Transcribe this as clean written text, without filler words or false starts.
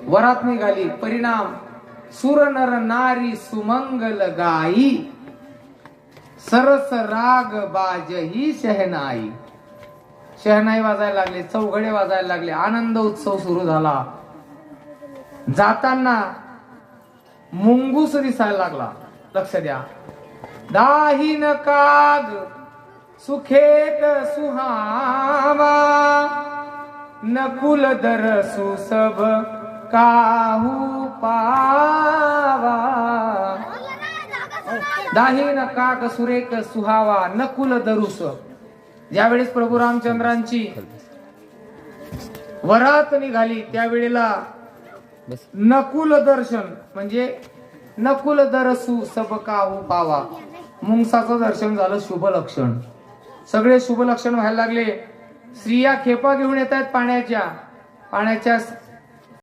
वरात निघाली. परिणाम सुर नर नारी सुमंगल गाई, सरस राग बाजही शहनाई. शहनाई वाजायला लागले, चौघडे वाजायला लागले, आनंद उत्सव सुरू झाला. जाताना मुंगूस दिसायला लागला. लक्ष द्या. दाहीन काग सुखेत सुहावा, नकुल दर सुसभ काहू पावा. दाहीन काग सुरेख सुहावा, नकुल दरुस. ज्यावेळेस प्रभू रामचंद्रांची वरात निघाली त्यावेळेला नकुल दर्शन म्हणजे नकुल दरसू सब काहू पावा, मुंगसाचं दर्शन झालं. शुभ लक्षण, सगळे शुभ लक्षण व्हायला लागले. स्त्रिया खेपा घेऊन येत आहेत पाण्याच्या